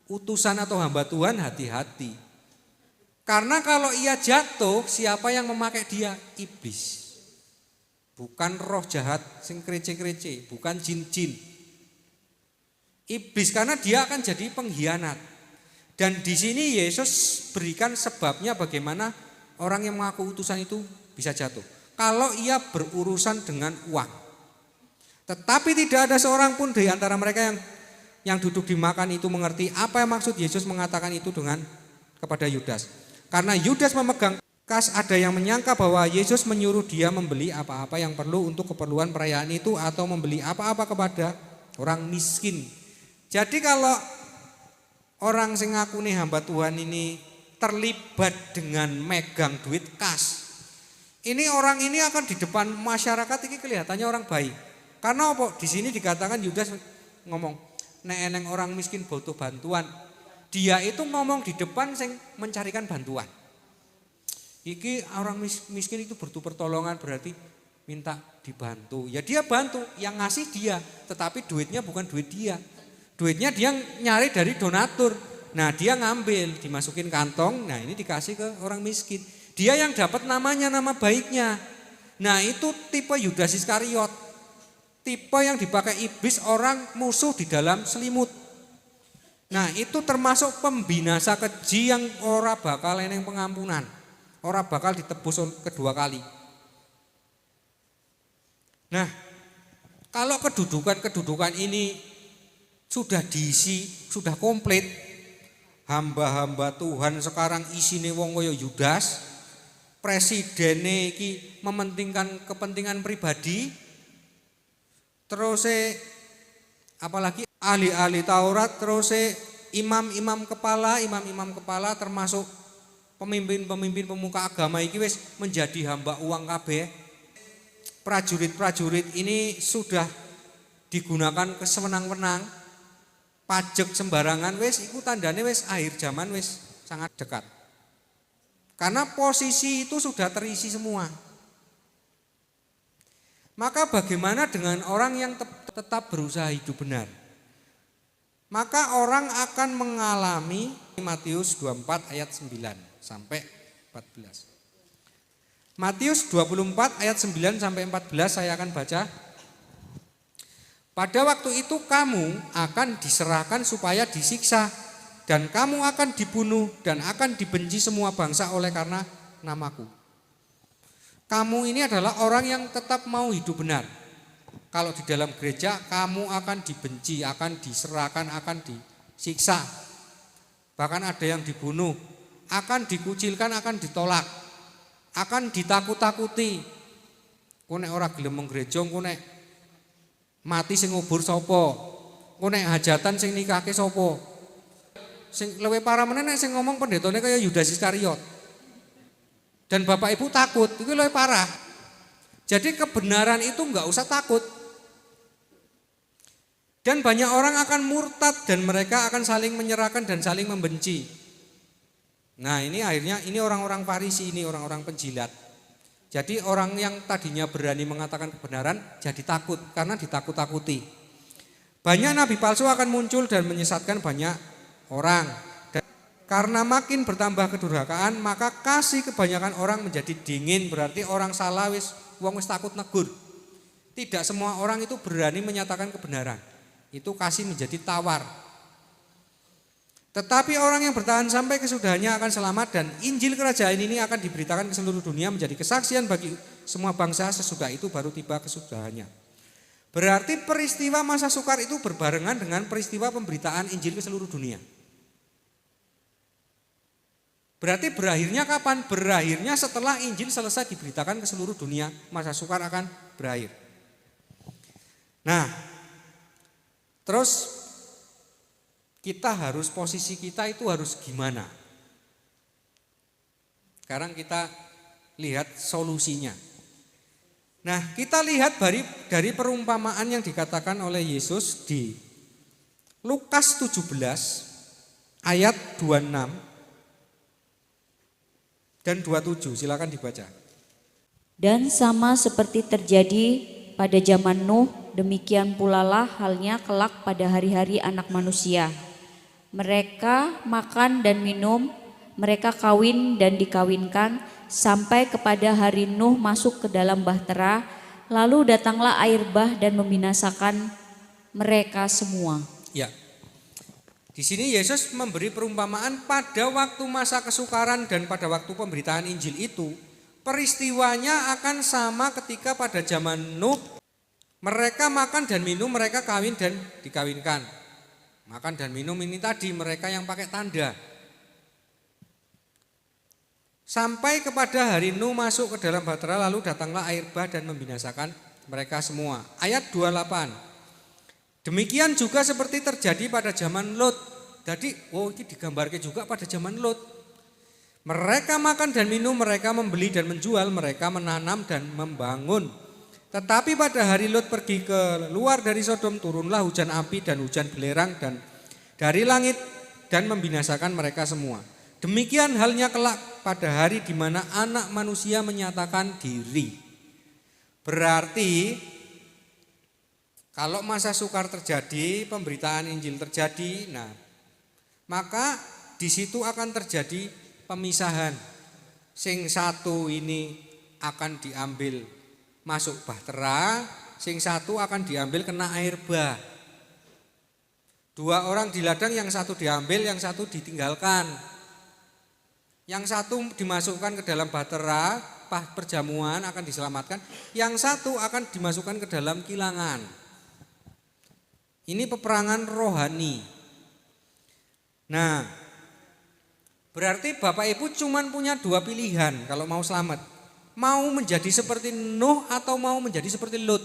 A: utusan atau hamba Tuhan hati-hati. Karena kalau ia jatuh, siapa yang memakai dia? Iblis. Bukan roh jahat sing krece-krece, bukan jin-jin. Iblis, karena dia akan jadi pengkhianat. Dan di sini Yesus berikan sebabnya bagaimana orang yang mengaku utusan itu bisa jatuh. Kalau ia berurusan dengan uang. Tetapi tidak ada seorang pun di antara mereka yang duduk dimakan itu mengerti apa yang maksud Yesus mengatakan itu kepada Yudas. Karena Yudas memegang kas, ada yang menyangka bahwa Yesus menyuruh dia membeli apa-apa yang perlu untuk keperluan perayaan itu atau membeli apa-apa kepada orang miskin. Jadi kalau orang sing ngaku nih hamba Tuhan ini terlibat dengan megang duit kas, ini orang ini akan di depan masyarakat ini kelihatannya orang baik. Karena apa? Di sini dikatakan Yudas ngomong, nek eneng orang miskin butuh bantuan, dia itu ngomong di depan sing mencarikan bantuan. Iki orang miskin itu butuh pertolongan, berarti minta dibantu. Ya dia bantu, yang ngasih dia, tetapi duitnya bukan duit dia. Duitnya dia nyari dari donatur. Nah dia ngambil, dimasukin kantong, nah ini dikasih ke orang miskin. Dia yang dapat namanya, nama baiknya. Nah itu tipe Yudas Iskariot. Tipe yang dipakai iblis, orang musuh di dalam selimut. Nah itu termasuk pembinasa keji yang ora bakal eneng pengampunan. Ora bakal ditebus kedua kali. Nah kalau kedudukan ini sudah diisi, sudah komplit. Hamba-hamba Tuhan sekarang isine wong kaya Yudas. Presidene iki mementingkan kepentingan pribadi. Terus apalagi ahli-ahli Taurat, terus imam-imam kepala termasuk pemimpin-pemimpin pemuka agama iki wis menjadi hamba uang kabeh. Prajurit-prajurit ini sudah digunakan kesewenang-wenang. Pajak sembarangan wis iku tandane wis akhir zaman wis sangat dekat. Karena posisi itu sudah terisi semua. Maka bagaimana dengan orang yang tetap berusaha hidup benar? Maka orang akan mengalami Matius 24 ayat 9 sampai 14. Matius 24 ayat 9 sampai 14 saya akan baca. Pada waktu itu kamu akan diserahkan supaya disiksa, dan kamu akan dibunuh dan akan dibenci semua bangsa oleh karena namaku. Kamu ini adalah orang yang tetap mau hidup benar. Kalau di dalam gereja kamu akan dibenci, akan diserahkan, akan disiksa. Bahkan ada yang dibunuh, akan dikucilkan, akan ditolak, akan ditakut-takuti. Ku nek ora gelem mung gereja, ku nek mati sing ngubur sapa? Ku nek hajatan sing nikahke sapa? Sing luwih parah meneh nek sing ngomong pendetane kaya Yudas Iskariot. Dan Bapak Ibu takut, itu luwih parah. Jadi kebenaran itu enggak usah takut. Dan banyak orang akan murtad dan mereka akan saling menyerahkan dan saling membenci. Nah, ini akhirnya ini orang-orang Farisi, ini orang-orang penjilat. Jadi orang yang tadinya berani mengatakan kebenaran jadi takut karena ditakut-takuti. Banyak nabi palsu akan muncul dan menyesatkan banyak orang. Dan karena makin bertambah kedurhakaan, maka kasih kebanyakan orang menjadi dingin. Berarti orang salah wong wis takut negur. Tidak semua orang itu berani menyatakan kebenaran. Itu kasih menjadi tawar. Tetapi orang yang bertahan sampai kesudahannya akan selamat, dan Injil kerajaan ini akan diberitakan ke seluruh dunia menjadi kesaksian bagi semua bangsa, sesudah itu baru tiba kesudahannya. Berarti peristiwa masa sukar itu berbarengan dengan peristiwa pemberitaan Injil ke seluruh dunia. Berarti berakhirnya kapan? Berakhirnya setelah Injil selesai diberitakan ke seluruh dunia, masa sukar akan berakhir. Nah, terus posisi kita itu harus gimana? Sekarang kita lihat solusinya. Nah, kita lihat dari perumpamaan yang dikatakan oleh Yesus di Lukas 17 ayat 26 dan 27, silakan dibaca.
B: Dan sama seperti terjadi pada zaman Nuh, demikian pula lah halnya kelak pada hari-hari anak manusia. Mereka makan dan minum, mereka kawin dan dikawinkan, sampai kepada hari Nuh masuk ke dalam bahtera, lalu datanglah air bah dan membinasakan mereka semua.
A: Ya. Di sini Yesus memberi perumpamaan pada waktu masa kesukaran dan pada waktu pemberitaan Injil itu, peristiwanya akan sama ketika pada zaman Nuh. Mereka makan dan minum, mereka kawin dan dikawinkan. Makan dan minum ini tadi mereka yang pakai tanda. Sampai kepada hari Nuh masuk ke dalam bahtera, lalu datanglah air bah dan membinasakan mereka semua. Ayat 28. Demikian juga seperti terjadi pada zaman Lot. Jadi, ini digambarkan juga pada zaman Lot. Mereka makan dan minum, mereka membeli dan menjual, mereka menanam dan membangun. Tetapi pada hari Lot pergi ke luar dari Sodom, turunlah hujan api dan hujan belerang dan dari langit dan membinasakan mereka semua. Demikian halnya kelak pada hari di mana anak manusia menyatakan diri. Berarti kalau masa sukar terjadi, pemberitaan Injil terjadi, maka di situ akan terjadi pemisahan. Sing satu ini akan diambil masuk bahtera, sing satu akan diambil kena air bah. Dua orang di ladang, yang satu diambil, yang satu ditinggalkan. Yang satu dimasukkan ke dalam bahtera, perjamuan akan diselamatkan, yang satu akan dimasukkan ke dalam kilangan. Ini peperangan rohani. Nah, berarti Bapak Ibu cuman punya dua pilihan kalau mau selamat. Mau menjadi seperti Nuh atau mau menjadi seperti Lot.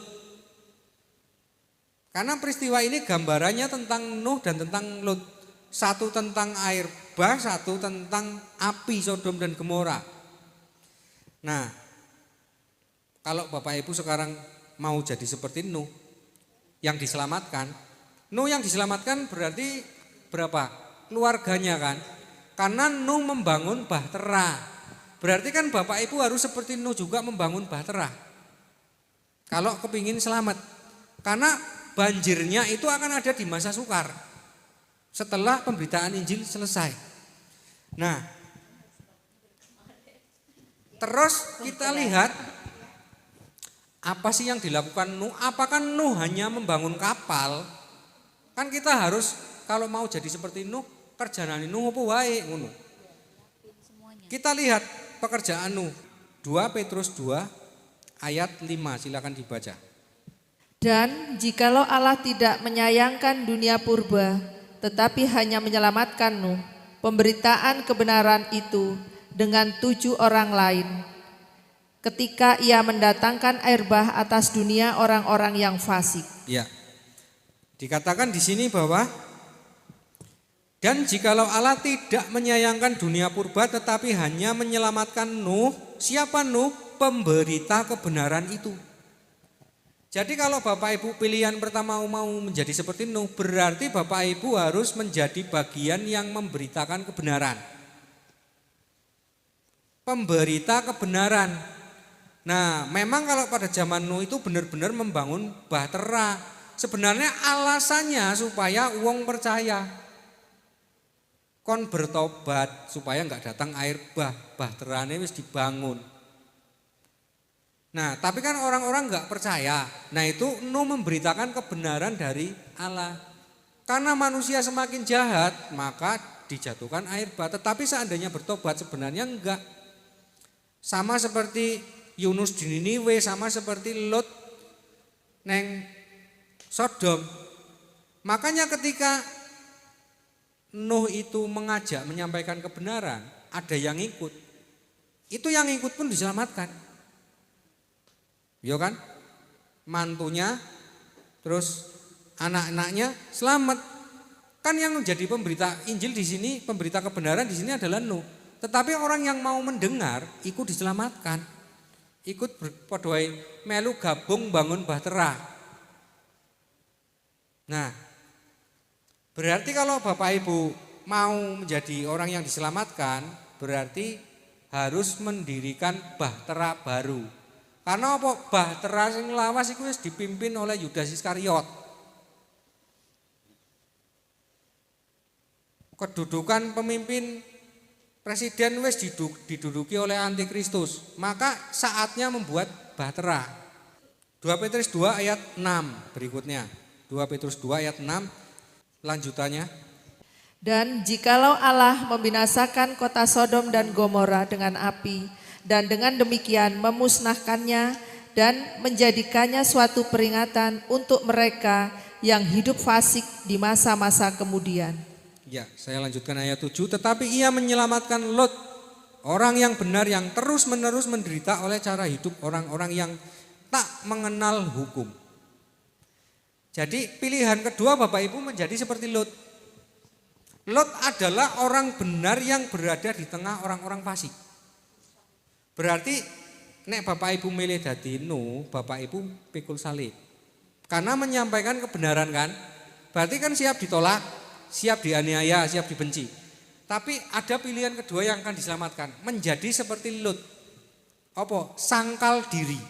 A: Karena peristiwa ini gambarannya tentang Nuh dan tentang Lot. Satu tentang air bah, satu tentang api Sodom dan Gomora. Nah, kalau Bapak Ibu sekarang mau jadi seperti Nuh yang diselamatkan, Nuh yang diselamatkan berarti berapa? Keluarganya kan. Karena Nuh membangun bahtera. Berarti kan Bapak Ibu harus seperti Nuh juga membangun bahtera. Kalau kepingin selamat. Karena banjirnya itu akan ada di masa sukar. Setelah pemberitaan Injil selesai. Nah, terus kita lihat apa sih yang dilakukan Nuh? Apakah Nuh hanya membangun kapal? Kan kita harus kalau mau jadi seperti Nuh, kerjaan Nuh apa wae ngono. Kita lihat pekerjaan Nuh. 2 Petrus 2 ayat 5, silakan dibaca.
C: Dan jikalau Allah tidak menyayangkan dunia purba, tetapi hanya menyelamatkan Nuh, pemberitaan kebenaran itu dengan 7 orang lain, ketika ia mendatangkan air bah atas dunia orang-orang yang fasik.
A: Ya. Dikatakan di sini bahwa dan jikalau Allah tidak menyayangkan dunia purba tetapi hanya menyelamatkan Nuh, siapa Nuh? Pemberita kebenaran itu. Jadi kalau Bapak Ibu pilihan pertama mau menjadi seperti Nuh, berarti Bapak Ibu harus menjadi bagian yang memberitakan kebenaran. Pemberita kebenaran. Nah, memang kalau pada zaman Nuh itu benar-benar membangun bahtera. Sebenarnya alasannya supaya uang percaya. Kon bertobat supaya enggak datang air bah, bahterane wis dibangun. Nah, tapi kan orang-orang enggak percaya. Nah, itu Nuh memberitakan kebenaran dari Allah. Karena manusia semakin jahat, maka dijatuhkan air bah. Tetapi seandainya bertobat sebenarnya enggak. Sama seperti Yunus di Niniwe, sama seperti Lot neng Sodom. Makanya ketika Nuh itu mengajak menyampaikan kebenaran, ada yang ikut. Itu yang ikut pun diselamatkan. Ya kan? Mantunya, terus anak-anaknya selamat. Kan yang menjadi pemberita Injil di sini, pemberita kebenaran di sini adalah Nuh. Tetapi orang yang mau mendengar ikut diselamatkan. Ikut berpodoai melu gabung bangun bahtera. Nah, berarti kalau Bapak Ibu mau menjadi orang yang diselamatkan berarti harus mendirikan bahtera baru. Karena apa? Bahtera sing lawas iku wis dipimpin oleh Yudas Iskariot. Kedudukan pemimpin presiden wis diduduki oleh antikristus. Maka saatnya membuat bahtera. 2 Petrus 2 ayat 6 berikutnya. 2 Petrus 2 ayat 6 lanjutannya.
C: Dan jikalau Allah membinasakan kota Sodom dan Gomora dengan api, dan dengan demikian memusnahkannya dan menjadikannya suatu peringatan untuk mereka yang hidup fasik di masa-masa kemudian.
A: Ya, saya lanjutkan ayat 7. Tetapi ia menyelamatkan Lot, orang yang benar yang terus-menerus menderita oleh cara hidup orang-orang yang tak mengenal hukum. Jadi pilihan kedua Bapak Ibu menjadi seperti Lot. Lot adalah orang benar yang berada di tengah orang-orang fasik. Berarti nek Bapak Ibu milih dadi Nuh, Bapak Ibu pikul salib. Karena menyampaikan kebenaran kan, berarti kan siap ditolak, siap dianiaya, siap dibenci. Tapi ada pilihan kedua yang akan diselamatkan, menjadi seperti Lot. Apa? Sangkal diri.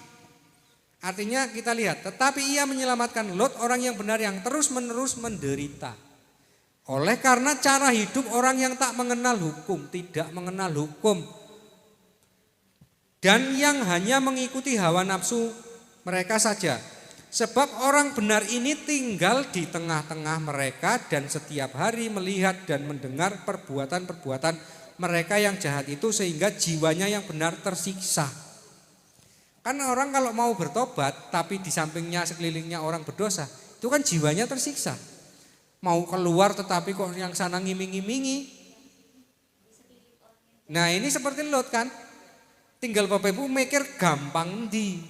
A: Artinya kita lihat, tetapi ia menyelamatkan Lot, orang yang benar yang terus-menerus menderita. Oleh karena cara hidup orang yang tak mengenal hukum, tidak mengenal hukum, dan yang hanya mengikuti hawa nafsu mereka saja. Sebab orang benar ini tinggal di tengah-tengah mereka dan setiap hari melihat dan mendengar perbuatan-perbuatan mereka yang jahat itu sehingga jiwanya yang benar tersiksa. Karena orang kalau mau bertobat tapi di sampingnya sekelilingnya orang berdosa, itu kan jiwanya tersiksa. Mau keluar tetapi kok yang sana ngiming-ngimingi. Nah ini seperti Lot kan. Tinggal Bapak Ibu mikir gampang di.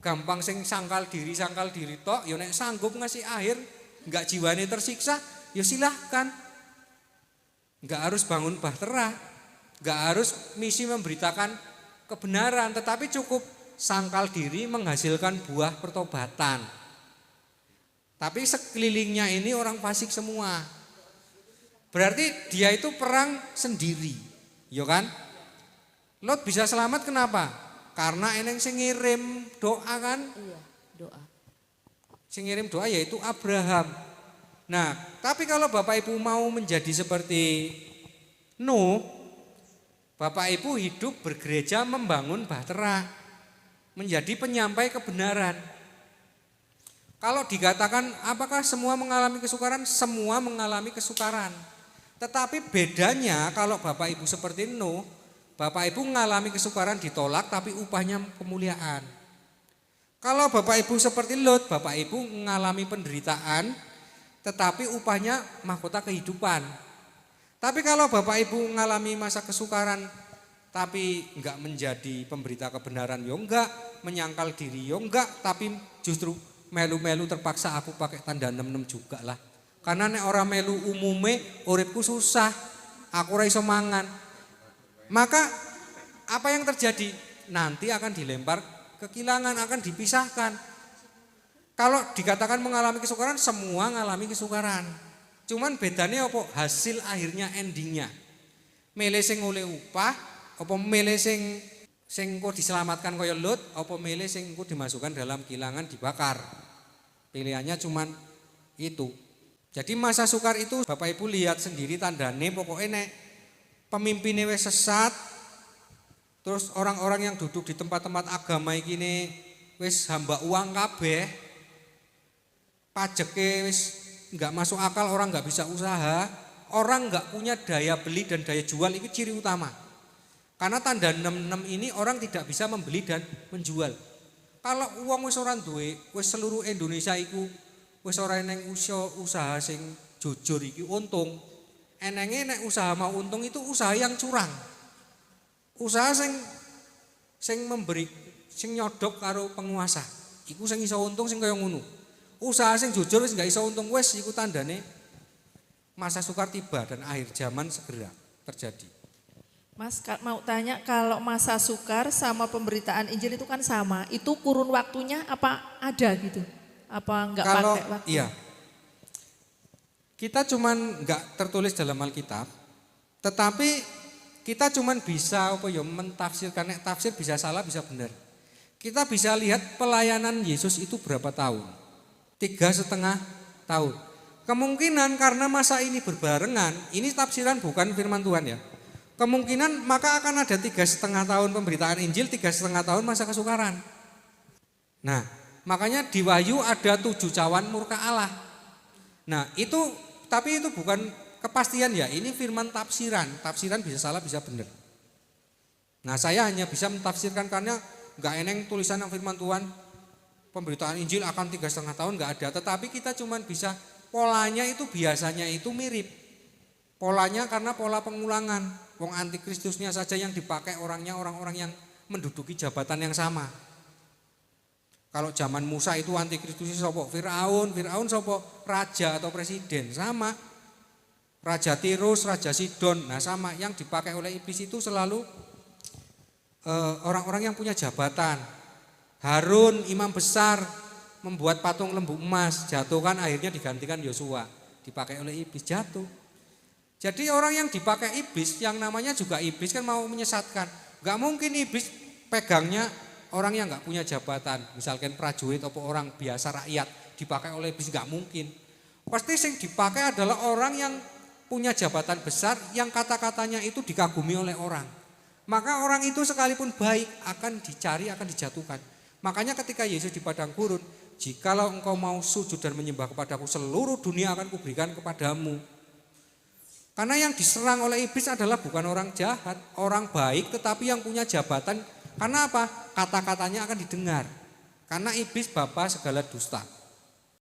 A: Gampang sing sangkal diri tok, ya nek sanggup ngasih akhir, enggak jiwane tersiksa, ya silahkan. Enggak harus bangun bahtera, enggak harus misi memberitakan kebenaran, tetapi cukup sangkal diri menghasilkan buah pertobatan. Tapi sekelilingnya ini orang fasik semua. Berarti dia itu perang sendiri, ya kan? Lot bisa selamat kenapa? Karena eneng sing ngirim doa kan?
B: Iya, doa.
A: Sing ngirim doa yaitu Abraham. Nah, tapi kalau Bapak Ibu mau menjadi seperti Nuh, Bapak Ibu hidup bergereja membangun bahtera, menjadi penyampai kebenaran. Kalau dikatakan apakah semua mengalami kesukaran? Semua mengalami kesukaran. Tetapi bedanya kalau Bapak Ibu seperti Nuh, Bapak Ibu mengalami kesukaran ditolak tapi upahnya kemuliaan. Kalau Bapak Ibu seperti Lot, Bapak Ibu mengalami penderitaan tetapi upahnya mahkota kehidupan. Tapi kalau Bapak Ibu mengalami masa kesukaran tapi enggak menjadi pemberita kebenaran ya enggak, menyangkal diri ya enggak, tapi justru melu-melu terpaksa aku pakai tanda 66 juga lah. Karena nek orang melu umume uripku susah, aku ora iso mangan. Maka apa yang terjadi? Nanti akan dilempar kekilangan, akan dipisahkan. Kalau dikatakan mengalami kesukaran, semua mengalami kesukaran. Cuman bedanya apa? Hasil akhirnya endingnya. Milih sing oleh upah, apa milih sing kok diselamatkan kaya Lot, apa milih sing kok dimasukkan dalam kilangan dibakar. Pilihannya cuman itu. Jadi masa sukar itu Bapak Ibu lihat sendiri tandane pokoknya nek pemimpinnya wis sesat, terus orang-orang yang duduk di tempat-tempat agama iki wis hamba uang kabeh, pajaknya wis enggak masuk akal, orang enggak bisa usaha, orang enggak punya daya beli dan daya jual, itu ciri utama. Karena tanda 66 ini orang tidak bisa membeli dan menjual. Kalau uang wis ora duwe, wis seluruh Indonesia iku wis ora eneng usaha sing jujur iki untung. Enenge nek usaha mau untung itu usaha yang curang. Usaha sing memberi, sing nyodok karo penguasa. Iku sing iso untung sing kaya ngono. Usaha sing jujur wis enggak iso untung wis iku tandane masa sukar tiba dan akhir zaman segera terjadi.
C: Mas mau tanya, kalau masa sukar sama pemberitaan Injil itu kan sama, itu kurun waktunya apa ada gitu? Apa enggak
A: Kalau
C: pakai waktu?
A: iya. kita cuman nggak tertulis dalam Alkitab, tetapi kita cuman bisa mentafsirkan, nek tafsir bisa salah bisa benar. Kita bisa lihat pelayanan Yesus itu berapa tahun? 3,5 tahun. Kemungkinan karena masa ini berbarengan, ini tafsiran bukan firman Tuhan ya. Kemungkinan maka akan ada 3,5 tahun pemberitaan Injil, 3,5 tahun masa kesukaran. Nah, makanya di Wahyu ada 7 cawan murka Allah. Nah itu, tapi itu bukan kepastian ya, ini firman tafsiran. Tafsiran bisa salah bisa benar. Nah saya hanya bisa mentafsirkan karena nggak eneng tulisan yang firman Tuhan, pemberitaan Injil akan 3,5 tahun nggak ada. Tetapi kita cuman bisa polanya itu biasanya itu mirip. Polanya karena pola pengulangan. Wong antikristusnya saja yang dipakai orangnya orang-orang yang menduduki jabatan yang sama. Kalau zaman Musa itu antikristusnya sapa? Firaun sapa? Raja atau presiden, sama. Raja Tirus, Raja Sidon, nah sama. Yang dipakai oleh iblis itu selalu orang-orang yang punya jabatan. Harun, imam besar, membuat patung lembu emas, jatuh kan akhirnya digantikan Yosua. Dipakai oleh iblis, jatuh. Jadi orang yang dipakai iblis, yang namanya juga iblis kan mau menyesatkan. Gak mungkin iblis pegangnya orang yang gak punya jabatan. Misalkan prajurit atau orang biasa rakyat dipakai oleh iblis, gak mungkin. Pasti yang dipakai adalah orang yang punya jabatan besar, yang kata-katanya itu dikagumi oleh orang. Maka orang itu sekalipun baik akan dicari, akan dijatuhkan. Makanya ketika Yesus di padang gurun, jikalau engkau mau sujud dan menyembah kepadaku, seluruh dunia akan kuberikan kepadamu. Karena yang diserang oleh iblis adalah bukan orang jahat, orang baik tetapi yang punya jabatan. Karena apa? Kata-katanya akan didengar. Karena iblis bapa segala dusta.